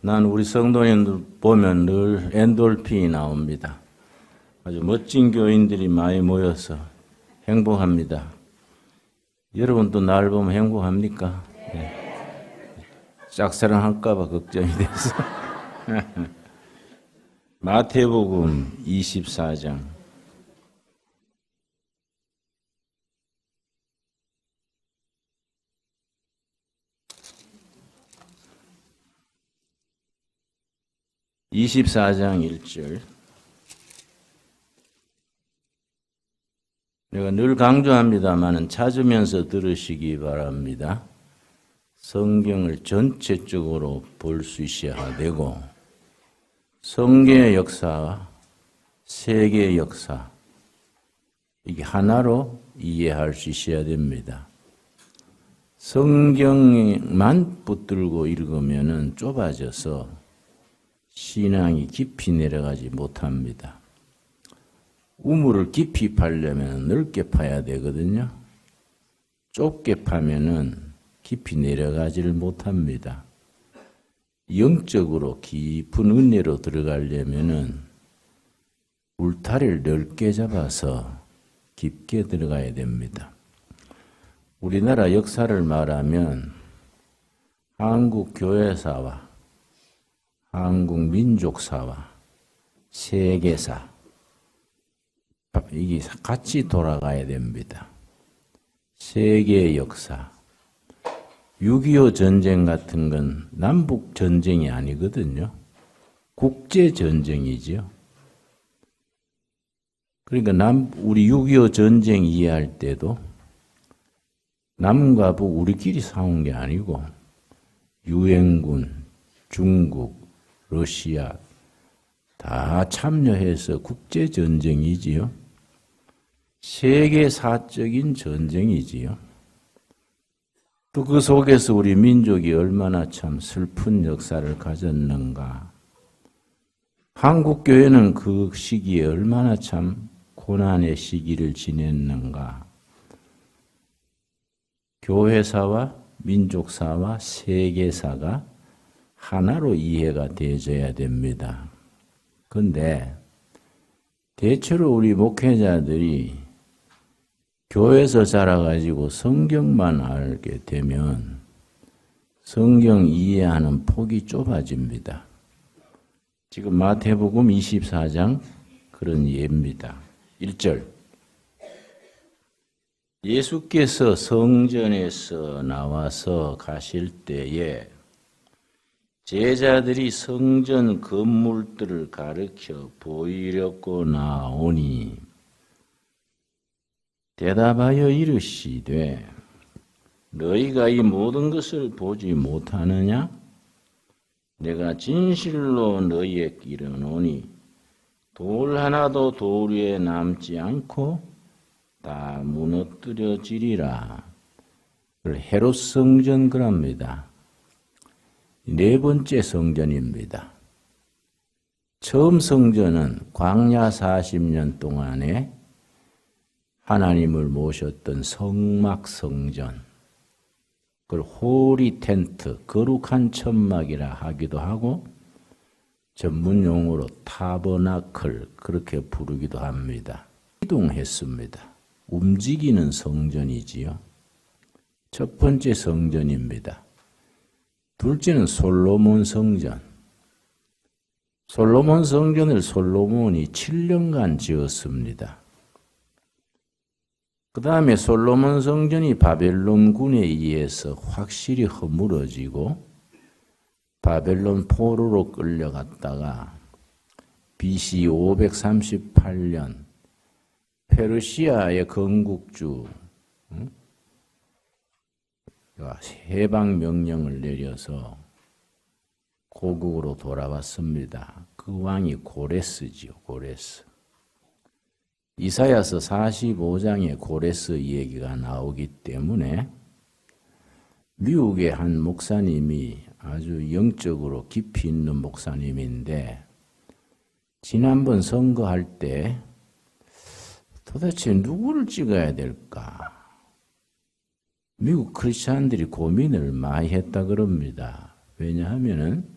난 우리 성도님들 보면 늘 엔돌핀이 나옵니다. 아주 멋진 교인들이 많이 모여서 행복합니다. 여러분도 날 보면 행복합니까? 네. 짝사랑할까봐 걱정이 돼서. 마태복음 24장. (24장) 1절. 내가 늘 강조합니다마는 찾으면서 들으시기 바랍니다. 성경을 전체적으로 볼 수 있어야 되고, 성경의 역사와 세계의 역사, 이게 하나로 이해할 수 있어야 됩니다. 성경만 붙들고 읽으면 좁아져서 신앙이 깊이 내려가지 못합니다. 우물을 깊이 파려면 넓게 파야 되거든요. 좁게 파면은 깊이 내려가지를 못합니다. 영적으로 깊은 은혜로 들어가려면은 울타리를 넓게 잡아서 깊게 들어가야 됩니다. 우리나라 역사를 말하면 한국 교회사와 한국 민족사와 세계사, 이게 같이 돌아가야 됩니다. 세계의 역사, 6.25 전쟁 같은 건 남북 전쟁이 아니거든요. 국제 전쟁이지요. 그러니까 우리 6.25 전쟁 이해할 때도 남과 북 우리끼리 싸운 게 아니고 유엔군, 중국, 러시아 다 참여해서 국제 전쟁이지요. 세계사적인 전쟁이지요. 또 그 속에서 우리 민족이 얼마나 참 슬픈 역사를 가졌는가. 한국교회는 그 시기에 얼마나 참 고난의 시기를 지냈는가. 교회사와 민족사와 세계사가 하나로 이해가 되어져야 됩니다. 그런데 대체로 우리 목회자들이 교회에서 자라가지고 성경만 알게 되면 성경 이해하는 폭이 좁아집니다. 지금 마태복음 24장 그런 예입니다. 1절. 예수께서 성전에서 나와서 가실 때에 제자들이 성전 건물들을 가르쳐 보이려고 나오니 대답하여 이르시되 너희가 이 모든 것을 보지 못하느냐? 내가 진실로 너희에게 이르노니 돌 하나도 돌 위에 남지 않고 다 무너뜨려지리라. 헤롯 성전 그럽니다. 네 번째 성전입니다. 처음 성전은 광야 40년 동안에 하나님을 모셨던 성막 성전, 그걸 홀리 텐트, 거룩한 천막이라 하기도 하고 전문 용어로 타버나클 그렇게 부르기도 합니다. 이동했습니다. 움직이는 성전이지요. 첫 번째 성전입니다. 둘째는 솔로몬 성전. 솔로몬 성전을 솔로몬이 7년간 지었습니다. 그 다음에 솔로몬 성전이 바벨론군에 의해서 확실히 허물어지고 바벨론 포로로 끌려갔다가 BC 538년 페르시아의 건국주 해방 명령을 내려서 고국으로 돌아왔습니다. 그 왕이 고레스지요. 고레스. 이사야서 45장에 고레스 얘기가 나오기 때문에 미국의 한 목사님이 아주 영적으로 깊이 있는 목사님인데 지난번 선거할 때 도대체 누구를 찍어야 될까? 미국 크리스찬들이 고민을 많이 했다 그럽니다. 왜냐하면은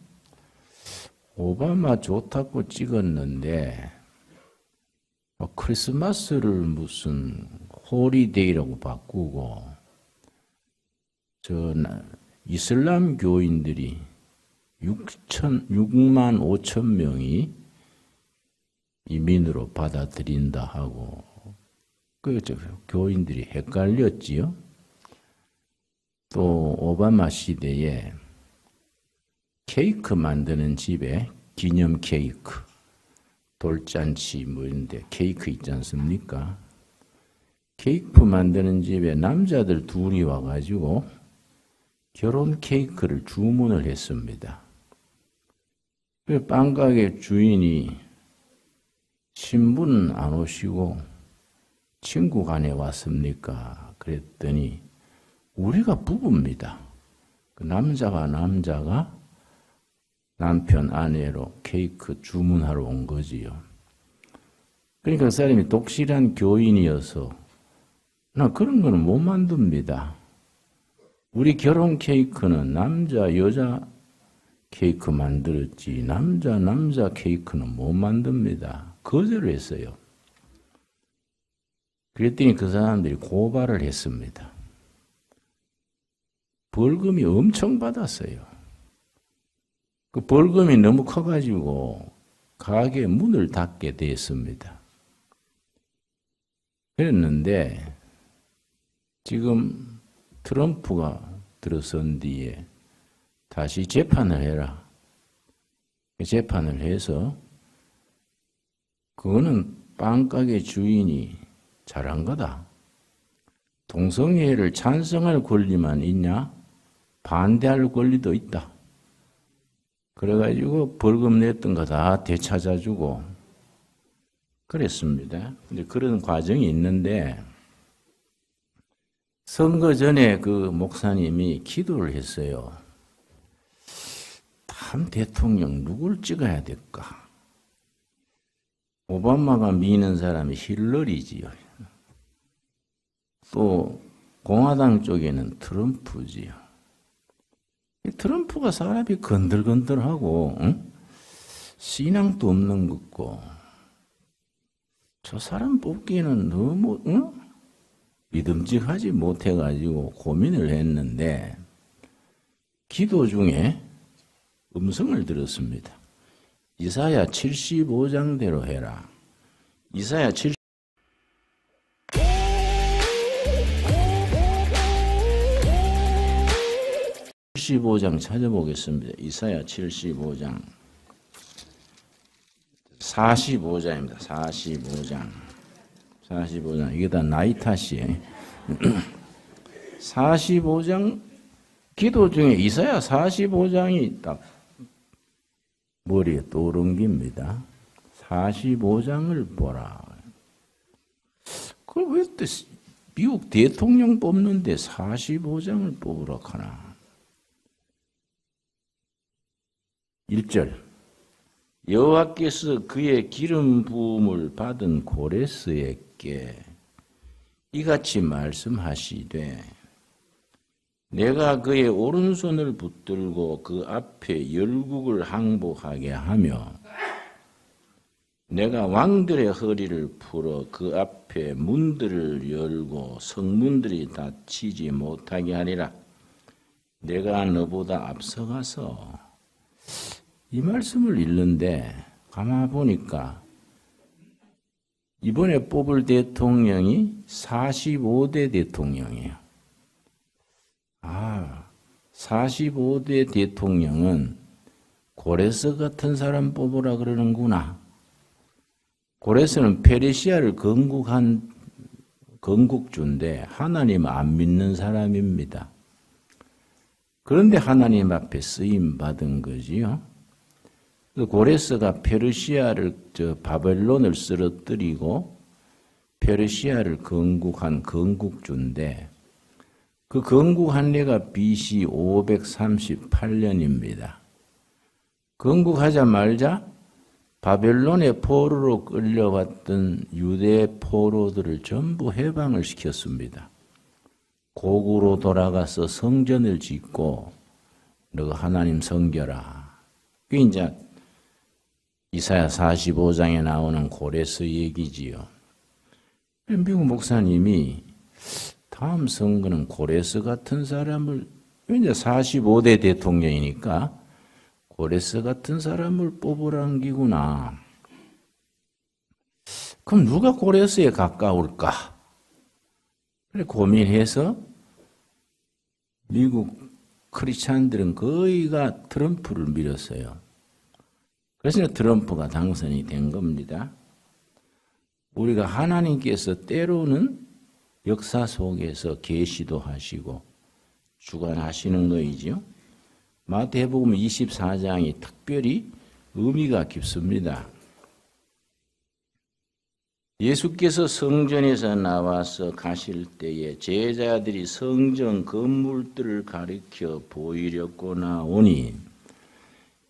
오바마 좋다고 찍었는데 크리스마스를 무슨 홀리데이라고 바꾸고 이슬람 교인들이 6만 5천 명이 이민으로 받아들인다 하고 교인들이 헷갈렸지요. 또 오바마 시대에 케이크 만드는 집에 기념 케이크, 돌잔치 뭐 이런데 케이크 있지 않습니까? 케이크 만드는 집에 남자들 둘이 와가지고 결혼 케이크를 주문을 했습니다. 그 빵가게 주인이 신부는 안 오시고 친구 간에 왔습니까? 그랬더니 우리가 부부입니다. 그 남자가 남편 아내로 케이크 주문하러 온 거지요. 그러니까 그 사람이 독실한 교인이어서 나 그런 거는 못 만듭니다. 우리 결혼 케이크는 남자 여자 케이크 만들었지 남자 케이크는 못 만듭니다. 거절을 했어요. 그랬더니 그 사람들이 고발을 했습니다. 벌금이 엄청 받았어요. 그 벌금이 너무 커가지고 가게 문을 닫게 됐습니다. 그랬는데 지금 트럼프가 들어선 뒤에 다시 재판을 해라. 재판을 해서 그거는 빵가게 주인이 잘한 거다. 동성애를 찬성할 권리만 있냐? 반대할 권리도 있다. 그래가지고 벌금 냈던 거 다 되찾아주고 그랬습니다. 근데 그런 과정이 있는데 선거 전에 그 목사님이 기도를 했어요. 다음 대통령 누굴 찍어야 될까? 오바마가 미는 사람이 힐러리지요. 또 공화당 쪽에는 트럼프지요. 트럼프가 사람이 건들건들하고 신앙도 없는 것고 저 사람 뽑기는 너무 믿음직하지 못해가지고 고민을 했는데 기도 중에 음성을 들었습니다. 이사야 75장대로 해라. 이사야 75장 찾아보겠습니다. 이사야 75장 45장입니다. 45장 이게 다 나이 탓이에요. 45장 기도 중에 이사야 45장이 딱 머리에 떠오릅니다. 45장을 보라. 그걸 왜 또 미국 대통령 뽑는데 45장을 뽑으라 하나. 1절 여호와께서 그의 기름 부음을 받은 고레스에게 이같이 말씀하시되 내가 그의 오른손을 붙들고 그 앞에 열국을 항복하게 하며 내가 왕들의 허리를 풀어 그 앞에 문들을 열고 성문들이 닫히지 못하게 하리라. 내가 너보다 앞서가서 이 말씀을 읽는데 가만 보니까 이번에 뽑을 대통령이 45대 대통령이에요. 45대 대통령은 고레스 같은 사람 뽑으라 그러는구나. 고레스는 페르시아를 건국한 건국주인데 하나님 안 믿는 사람입니다. 그런데 하나님 앞에 쓰임 받은 거지요. 고레스가 페르시아를 바벨론을 쓰러뜨리고 페르시아를 건국한 건국주인데 그 건국한 해가 BC 538년입니다. 건국하자마자 바벨론의 포로로 끌려왔던 유대 포로들을 전부 해방을 시켰습니다. 고구로 돌아가서 성전을 짓고 너가 하나님 섬겨라. 그게 이제 이사야 45장에 나오는 고레스 얘기지요. 미국 목사님이 다음 선거는 고레스 같은 사람을, 이제 45대 대통령이니까 고레스 같은 사람을 뽑으라는 기구나. 그럼 누가 고레스에 가까울까? 그래 고민해서 미국 크리스찬들은 거의가 트럼프를 밀었어요. 그래서 트럼프가 당선이 된 겁니다. 우리가 하나님께서 때로는 역사 속에서 계시도 하시고 주관하시는 거이죠. 마태복음 24장이 특별히 의미가 깊습니다. 예수께서 성전에서 나와서 가실 때에 제자들이 성전 건물들을 가리켜 보이려고 나오니,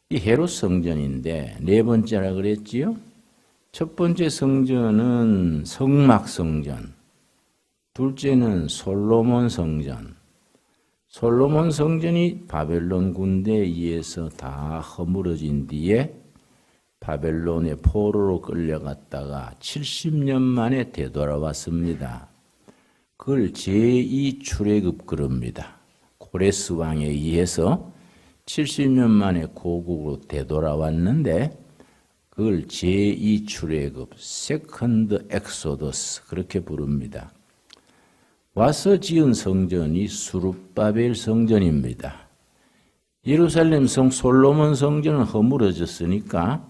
이 헤롯 성전인데 네 번째라 그랬지요. 첫 번째 성전은 성막 성전, 둘째는 솔로몬 성전. 솔로몬 성전이 바벨론 군대에 의해서 다 허물어진 뒤에 바벨론의 포로로 끌려갔다가 70년 만에 되돌아왔습니다. 그걸 제2출애굽 그럽니다. 고레스 왕에 의해서 70년 만에 고국으로 되돌아왔는데 그걸 제2출애굽, 세컨드 엑소더스 그렇게 부릅니다. 와서 지은 성전이 수룹바벨 성전입니다. 예루살렘 성 솔로몬 성전은 허물어졌으니까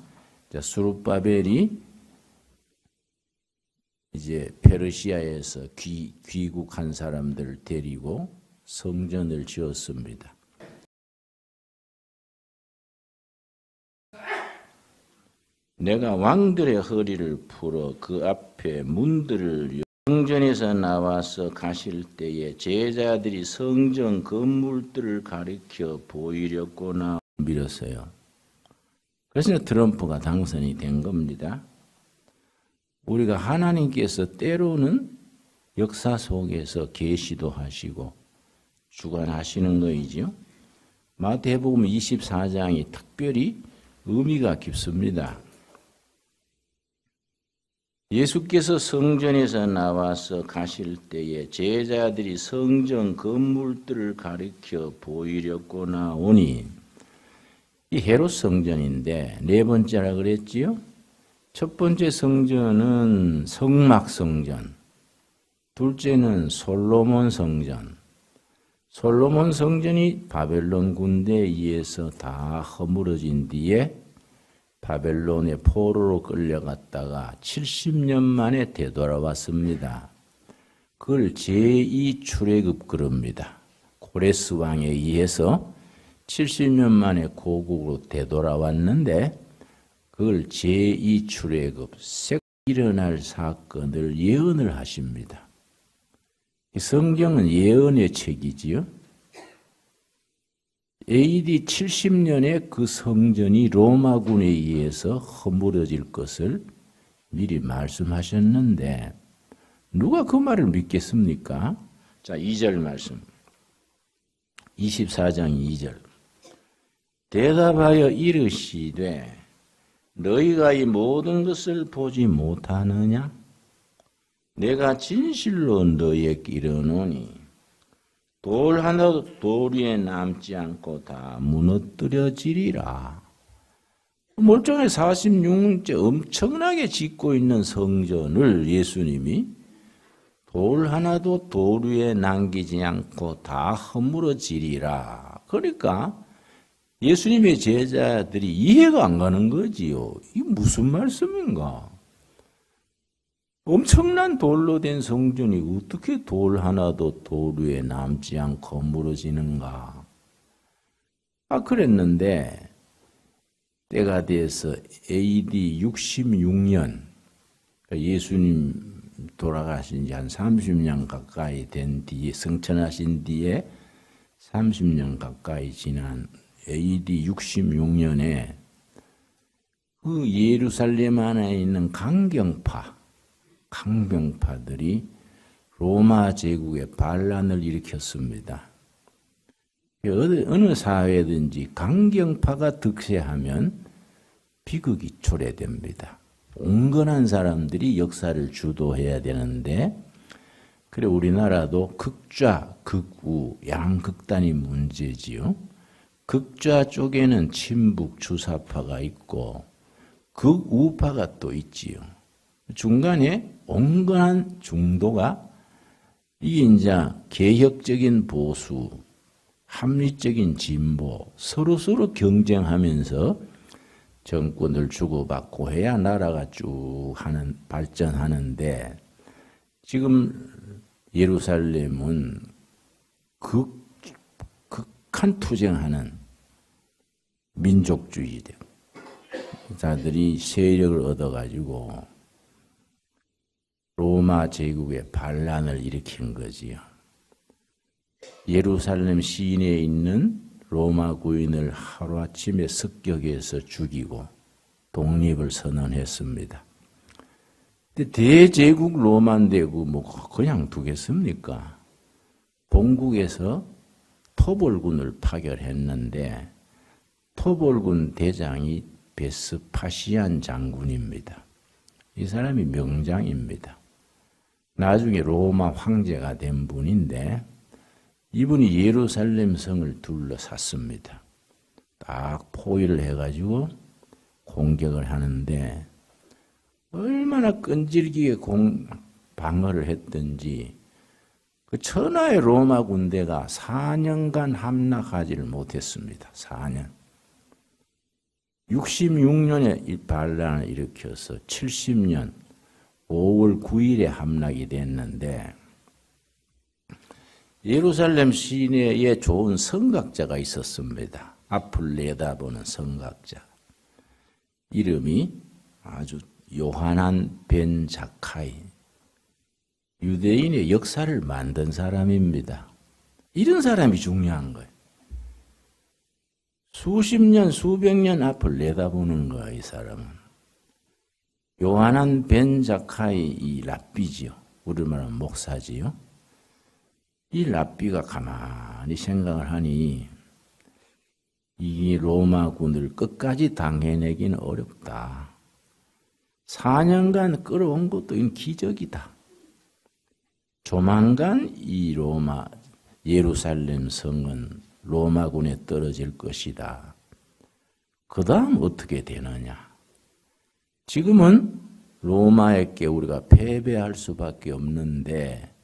수룹바벨이 이제 페르시아에서 귀국한 사람들을 데리고 성전을 지었습니다. 내가 왕들의 허리를 풀어 그 앞에 문들을 성전에서 나와서 가실 때에 제자들이 성전 건물들을 가리켜 보이려고 밀었어요. 그래서 트럼프가 당선이 된 겁니다. 우리가 하나님께서 때로는 역사 속에서 계시도 하시고 주관하시는 거이죠. 마태복음 24장이 특별히 의미가 깊습니다. 예수께서 성전에서 나와서 가실 때에 제자들이 성전 건물들을 가리켜 보이려고 나오니, 이 헤롯 성전인데 네 번째라 그랬지요. 첫 번째 성전은 성막 성전, 둘째는 솔로몬 성전. 솔로몬 성전이 바벨론 군대에 의해서 다 허물어진 뒤에 바벨론의 포로로 끌려갔다가 70년 만에 되돌아왔습니다. 그걸 제2출애굽 그럽니다. 고레스 왕에 의해서 70년 만에 고국으로 되돌아왔는데 그걸 제2출애굽, 일어날 사건을 예언을 하십니다. 성경은 예언의 책이지요. AD 70년에 그 성전이 로마군에 의해서 허물어질 것을 미리 말씀하셨는데 누가 그 말을 믿겠습니까? 자, 2절 말씀. 24장 2절. 대답하여 이르시되 너희가 이 모든 것을 보지 못하느냐? 내가 진실로 너희에게 이르노니 돌 하나도 돌 위에 남지 않고 다 무너뜨려지리라. 멀쩡히 46년째 엄청나게 짓고 있는 성전을 예수님이 돌 하나도 돌 위에 남기지 않고 다 허물어지리라. 그러니까 예수님의 제자들이 이해가 안 가는 거지요. 이게 무슨 말씀인가? 엄청난 돌로 된 성전이 어떻게 돌 하나도 돌 위에 남지 않고 무너지는가? 그랬는데 때가 돼서 AD 66년 예수님 돌아가신 지 한 30년 가까이 된 뒤에 승천하신 뒤에 30년 가까이 지난 AD 66년에 그 예루살렘 안에 있는 강병파들이 로마 제국의 반란을 일으켰습니다. 어느 사회든지 강경파가 득세하면 비극이 초래됩니다. 온건한 사람들이 역사를 주도해야 되는데, 그래 우리나라도 극좌, 극우, 양극단이 문제지요. 극좌 쪽에는 친북 주사파가 있고 극우파가 또 있지요. 중간에 온건한 중도가 이게 이제 개혁적인 보수, 합리적인 진보, 서로서로 경쟁하면서 정권을 주고받고 해야 나라가 쭉 발전하는데, 지금 예루살렘은 극한 투쟁하는 민족주의자들이 세력을 얻어가지고 로마 제국의 반란을 일으킨 거지요. 예루살렘 시내에 있는 로마 구인을 하루아침에 습격해서 죽이고 독립을 선언했습니다. 근데 대제국 로마인데고 뭐 그냥 두겠습니까? 본국에서 토벌군을 파견했는데 토벌군 대장이 베스파시안 장군입니다. 이 사람이 명장입니다. 나중에 로마 황제가 된 분인데 이분이 예루살렘 성을 둘러쌌습니다. 딱 포위를 해가지고 공격을 하는데 얼마나 끈질기게 방어를 했든지 그 천하의 로마 군대가 4년간 함락하지를 못했습니다. 4년. 66년에 반란을 일으켜서 70년 5월 9일에 함락이 됐는데, 예루살렘 시내에 좋은 성각자가 있었습니다. 앞을 내다보는 성각자. 이름이 아주 요하난 벤 자카이. 유대인의 역사를 만든 사람입니다. 이런 사람이 중요한 거예요. 수십 년, 수백 년 앞을 내다보는 거야, 이 사람은. 요하난 벤 자카이 이 랍비지요. 우리말로 목사지요. 이 랍비가 가만히 생각을 하니 이 로마군을 끝까지 당해내기는 어렵다. 4년간 끌어온 것도 기적이다. 조만간 이 예루살렘 성은 로마군에 떨어질 것이다. 그 다음 어떻게 되느냐? 지금은 로마에게 우리가 패배할 수밖에 없는데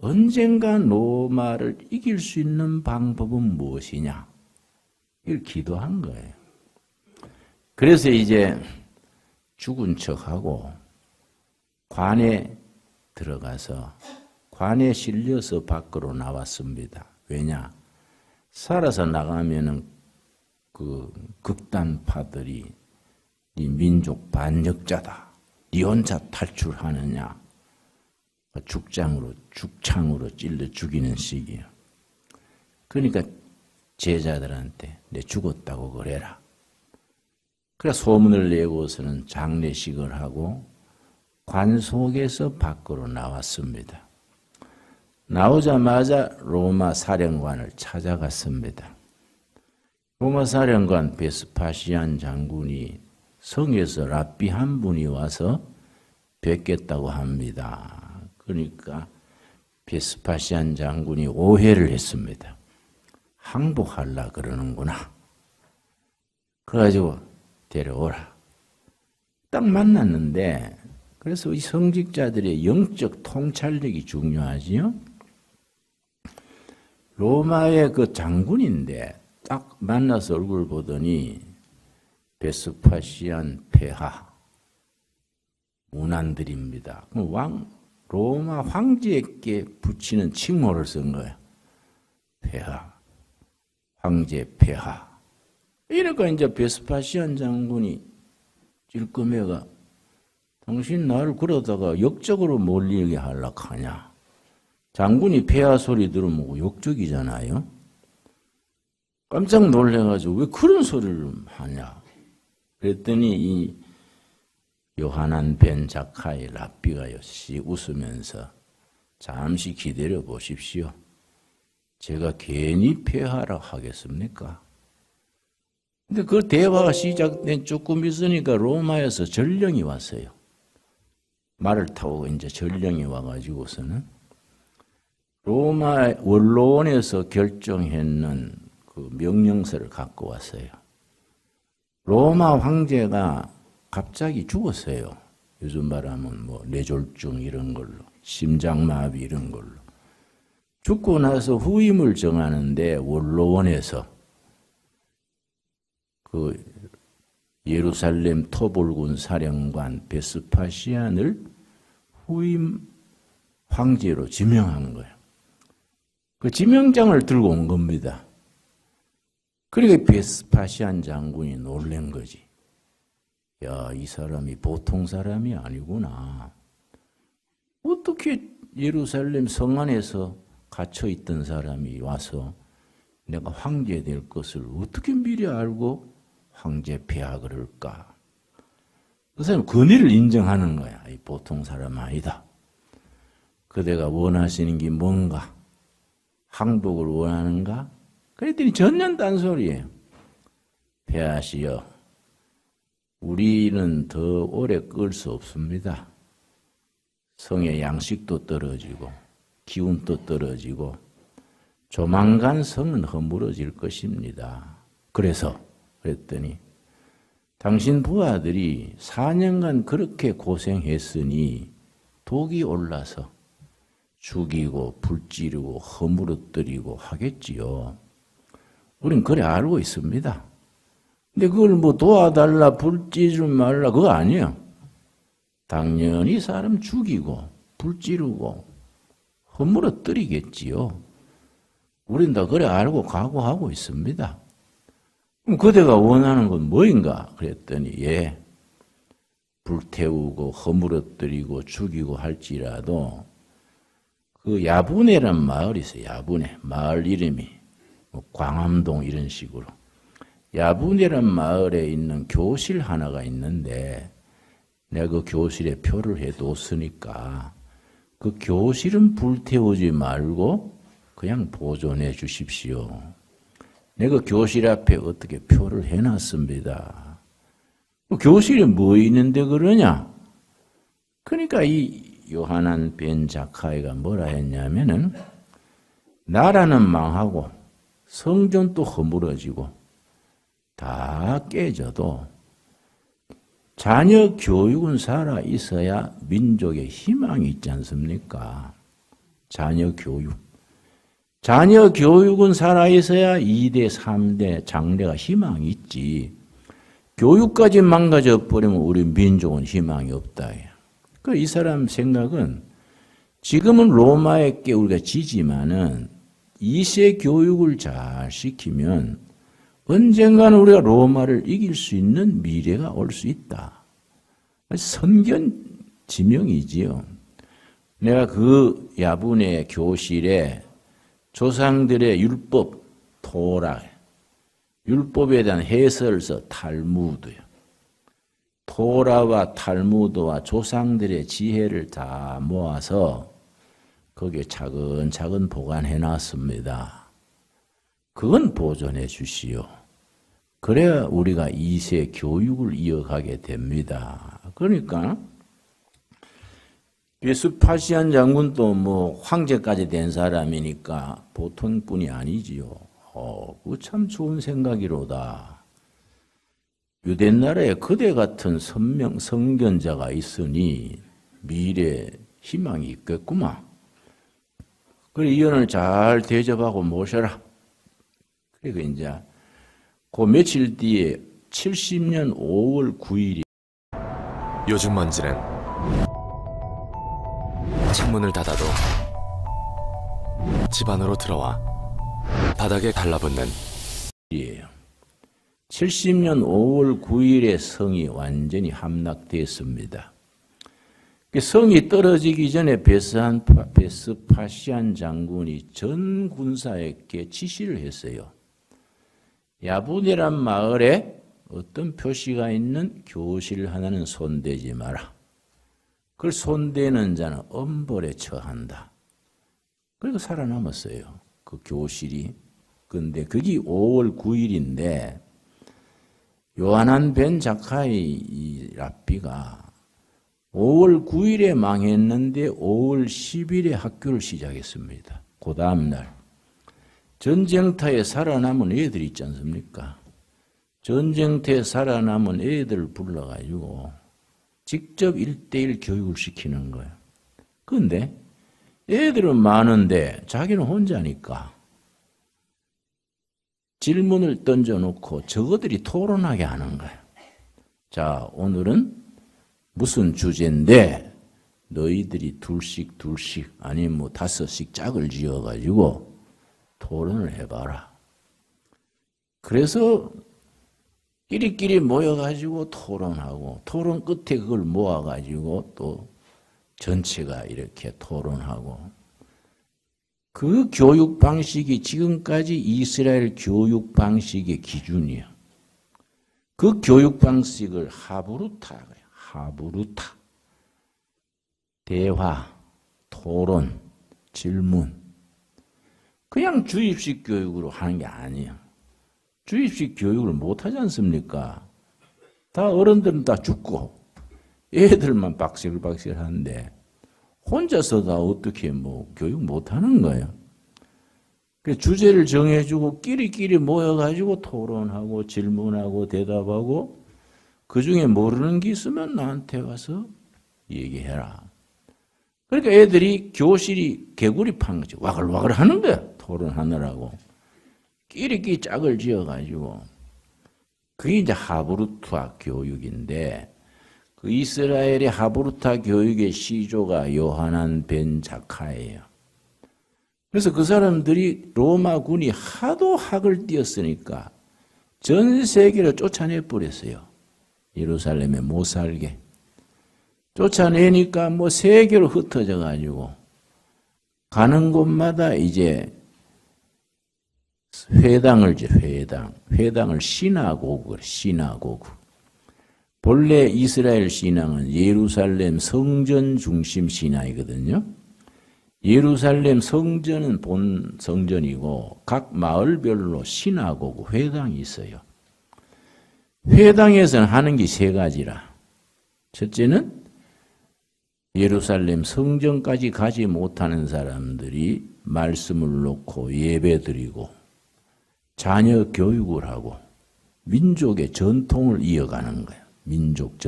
언젠가 로마를 이길 수 있는 방법은 무엇이냐? 이걸 기도한 거예요. 그래서 이제 죽은 척하고 관에 들어가서 관에 실려서 밖으로 나왔습니다. 왜냐? 살아서 나가면은 그 극단파들이 이 민족 반역자다. 니 혼자 탈출하느냐? 죽창으로 찔러 죽이는 식이에요. 그러니까 제자들한테 내 죽었다고 그래라. 그래 소문을 내고서는 장례식을 하고 관 속에서 밖으로 나왔습니다. 나오자마자 로마 사령관을 찾아갔습니다. 로마 사령관 베스파시안 장군이 성에서 랍비 한 분이 와서 뵙겠다고 합니다. 그러니까 베스파시안 장군이 오해를 했습니다. 항복하려 그러는구나. 그래가지고 데려오라. 딱 만났는데, 그래서 이 성직자들의 영적 통찰력이 중요하지요. 로마의 그 장군인데 딱 만나서 얼굴 보더니 베스파시안 폐하 문안들입니다. 로마 황제에게 붙이는 칭호를 쓴 거예요. 폐하, 황제 폐하. 이러니까 이제 베스파시안 장군이 찔끔해가 당신 나를 그러다가 역적으로 몰리게 하려고 하냐. 장군이 폐하 소리 들으면 역적이잖아요. 깜짝 놀래가지고 왜 그런 소리를 하냐. 그랬더니 이 요하난 벤 자카이 랍비가 역시 웃으면서 잠시 기다려 보십시오. 제가 괜히 폐하라 하겠습니까? 근데 그 대화가 시작된 조금 있으니까 로마에서 전령이 왔어요. 말을 타고 이제 전령이 와가지고서는 로마 원로원에서 결정했는 그 명령서를 갖고 왔어요. 로마 황제가 갑자기 죽었어요. 요즘 말하면 뭐 뇌졸중 이런 걸로, 심장마비 이런 걸로. 죽고 나서 후임을 정하는데 원로원에서 그 예루살렘 토벌군 사령관 베스파시안을 후임 황제로 지명한 거예요. 그 지명장을 들고 온 겁니다. 그러니까 베스파시안 장군이 놀란 거지. 야, 이 사람이 보통 사람이 아니구나. 어떻게 예루살렘 성 안에서 갇혀있던 사람이 와서 내가 황제 될 것을 어떻게 미리 알고 황제 폐하 그럴까? 그 사람 권위를 인정하는 거야. 이 보통 사람 아니다. 그대가 원하시는 게 뭔가? 항복을 원하는가? 그랬더니 전혀 딴소리예요. 폐하시여, 우리는 더 오래 끌 수 없습니다. 성의 양식도 떨어지고 기운도 떨어지고 조만간 성은 허물어질 것입니다. 그랬더니 당신 부하들이 4년간 그렇게 고생했으니 독이 올라서 죽이고 불지르고 허물어뜨리고 하겠지요. 우린 그래 알고 있습니다. 근데 그걸 뭐 도와달라 불지르지 말라 그거 아니에요. 당연히 사람 죽이고 불지르고 허물어뜨리겠지요. 우린 다 그래 알고 각오하고 있습니다. 그럼 그대가 원하는 건 뭐인가? 그랬더니 예, 불태우고 허물어뜨리고 죽이고 할지라도 그 야분회란 마을이 있어요. 야분회. 마을 이름이 뭐 광암동 이런 식으로. 야분회란 마을에 있는 교실 하나가 있는데 내가 그 교실에 표를 해뒀으니까 그 교실은 불태우지 말고 그냥 보존해 주십시오. 내가 교실 앞에 어떻게 표를 해놨습니다. 교실에 뭐 있는데 그러냐? 그러니까 이 요하난 벤 자카이가 뭐라 했냐면은 나라는 망하고 성전도 허물어지고 다 깨져도 자녀 교육은 살아 있어야 민족의 희망이 있지 않습니까? 자녀 교육. 자녀 교육은 살아 있어야 2대, 3대 장래가 희망이 있지. 교육까지 망가져 버리면 우리 민족은 희망이 없다. 이 사람 생각은 지금은 로마에게 우리가 지지만은 2세 교육을 잘 시키면 언젠가는 우리가 로마를 이길 수 있는 미래가 올 수 있다. 선견 지명이지요. 내가 그 야분의 교실에 조상들의 율법, 토라, 율법에 대한 해설서 탈무드요. 토라와 탈무드와 조상들의 지혜를 다 모아서 거기에 차근차근 보관해 놨습니다. 그건 보존해 주시오. 그래야 우리가 2세 교육을 이어가게 됩니다. 그러니까 베스파시안 장군도 뭐 황제까지 된 사람이니까 보통 분이 아니지요. 그거 참 좋은 생각이로다. 유대 나라에 그대 같은 성견자가 있으니 미래 희망이 있겠구만. 그래 이 연을 잘 대접하고 모셔라. 그리고 이제 그 며칠 뒤에 70년 5월 9일이 요즘 먼지는 창문을 닫아도 집 안으로 들어와 바닥에 달라붙는 일이에요. 70년 5월 9일에 성이 완전히 함락됐습니다. 성이 떨어지기 전에 베스파시안 장군이 전 군사에게 지시를 했어요. 야분이란 마을에 어떤 표시가 있는 교실 하나는 손대지 마라. 그걸 손대는 자는 엄벌에 처한다. 그리고 살아남았어요. 그 교실이. 근데 그게 5월 9일인데 요하난 벤 자카이 이 랍비가 5월 9일에 망했는데 5월 10일에 학교를 시작했습니다. 그 다음날 전쟁터에 살아남은 애들 있지 않습니까? 전쟁터에 살아남은 애들을 불러가지고 직접 1:1 교육을 시키는 거예요. 그런데 애들은 많은데 자기는 혼자니까 질문을 던져놓고 저거들이 토론하게 하는 거예요. 자, 오늘은 무슨 주제인데 너희들이 둘씩 아니면 뭐 5씩 짝을 지어가지고 토론을 해봐라. 그래서 끼리끼리 모여가지고 토론하고 토론 끝에 그걸 모아가지고 또 전체가 이렇게 토론하고 그 교육 방식이 지금까지 이스라엘 교육 방식의 기준이에요. 그 교육 방식을 하브루타. 대화, 토론, 질문. 그냥 주입식 교육으로 하는 게 아니에요. 주입식 교육을 못하지 않습니까? 다 어른들은 다 죽고 애들만 박실박실 하는데 혼자서 다 어떻게 뭐 교육 못하는 거예요. 그래서 주제를 정해주고 끼리끼리 모여가지고 토론하고 질문하고 대답하고 그중에 모르는 게 있으면 나한테 와서 얘기해라. 그러니까 애들이 교실이 개구리 판 거지. 와글와글 하는 거야. 토론하느라고. 끼리끼리 짝을 지어가지고. 그게 이제 하브루타 교육인데 그 이스라엘의 하브루타 교육의 시조가 요하난 벤 자카예요. 그래서 그 사람들이 로마군이 하도 학을 띄었으니까 전 세계를 쫓아내버렸어요. 예루살렘에 못 살게. 쫓아내니까 뭐 세계로 흩어져 가지고 가는 곳마다 이제 회당을 시나고그. 본래 이스라엘 신앙은 예루살렘 성전 중심 신앙이거든요. 예루살렘 성전은 본 성전이고 각 마을별로 시나고그 회당이 있어요. 회당에서는 하는 게 3가지라. 첫째는 예루살렘 성전까지 가지 못하는 사람들이 말씀을 놓고 예배드리고 자녀 교육을 하고 민족의 전통을 이어가는 거예요. 민족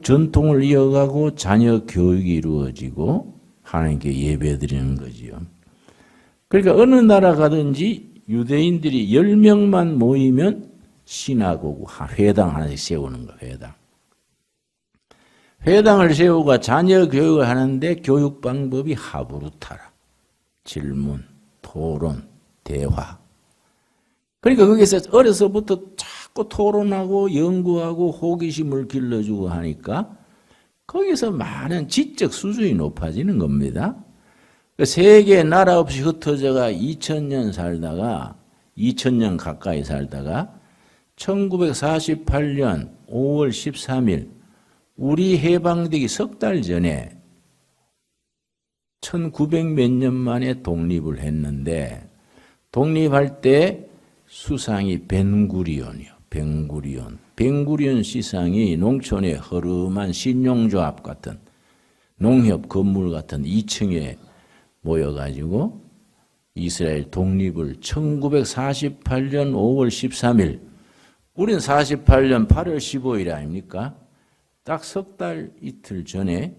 전통을 이어가고 자녀 교육이 이루어지고 하나님께 예배드리는 거지요. 그러니까 어느 나라 가든지 유대인들이 10명만 모이면 시나고그 회당 하나씩 세우는 거예요. 회당을 세우고 자녀 교육을 하는데 교육 방법이 하브루타라. 질문, 토론, 대화. 그러니까 거기서 어려서부터 자꾸 토론하고 연구하고 호기심을 길러주고 하니까 거기서 많은 지적 수준이 높아지는 겁니다. 세계 나라 없이 흩어져가 2000년 가까이 살다가 1948년 5월 13일 우리 해방되기 3달 전에 1900몇 년 만에 독립을 했는데 독립할 때 수상이 벤구리온이요. 벤구리온 시상이 농촌의 허름한 신용조합 같은 농협 건물 같은 2층에 모여가지고 이스라엘 독립을 1948년 5월 13일 우린 48년 8월 15일 아닙니까? 딱 3달 이틀 전에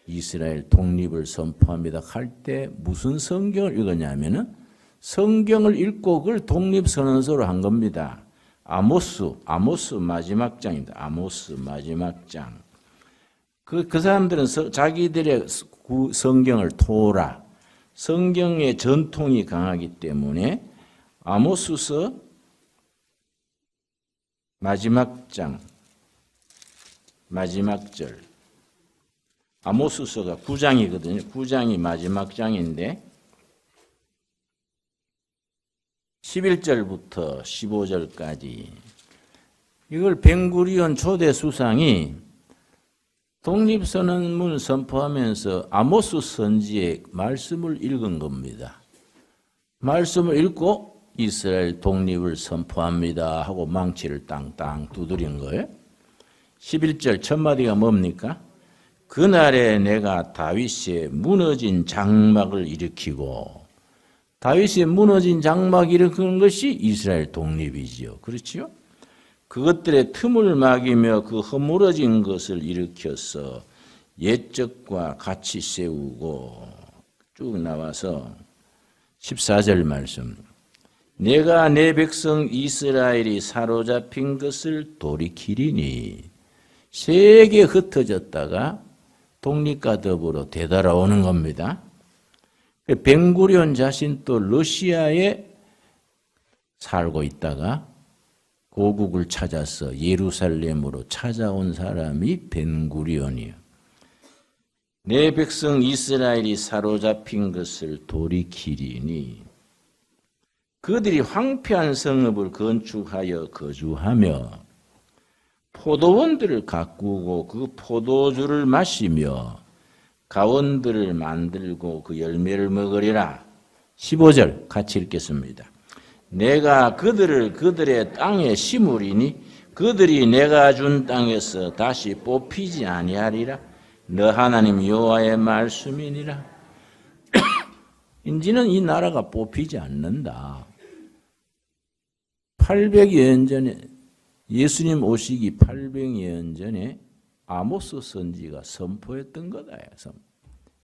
이스라엘 독립을 선포합니다. 할 때 무슨 성경을 읽었냐면은 성경을 읽고 그걸 독립선언서로 한 겁니다. 아모스 마지막 장입니다. 아모스 마지막 장. 그 사람들은 자기들의 성경을 토라, 성경의 전통이 강하기 때문에 아모스서 마지막 장, 마지막 절. 아모스서가 9장이거든요. 9장이 마지막 장인데 11절부터 15절까지 이걸 벤구리온 초대 수상이 독립선언문 선포하면서 아모스 선지의 말씀을 읽은 겁니다. 말씀을 읽고 이스라엘 독립을 선포합니다 하고 망치를 땅땅 두드린 거예요. 11절 첫 마디가 뭡니까? 그날에 내가 다윗의 무너진 장막을 일으키고, 다윗의 무너진 장막 일으키는 것이 이스라엘 독립이지요. 그렇지요? 그것들의 틈을 막이며 그 허물어진 것을 일으켜서 옛적과 같이 세우고, 쭉 나와서 14절 말씀. 내가 내 백성 이스라엘이 사로잡힌 것을 돌이키리니, 세계 흩어졌다가 독립과 더불어 되돌아오는 겁니다. 벤구리온 자신도 러시아에 살고 있다가 고국을 찾아서 예루살렘으로 찾아온 사람이 벤구리온이에요. 내 백성 이스라엘이 사로잡힌 것을 돌이키리니, 그들이 황폐한 성읍을 건축하여 거주하며 포도원들을 가꾸고 그 포도주를 마시며 가원들을 만들고 그 열매를 먹으리라. 15절 같이 읽겠습니다. 내가 그들을 그들의 땅에 심으리니 그들이 내가 준 땅에서 다시 뽑히지 아니하리라. 너 하나님 여호와의 말씀이니라. 인지는 이 나라가 뽑히지 않는다. 800여 전에, 예수님 오시기 800여 년 전에 아모스 선지가 선포했던 거다.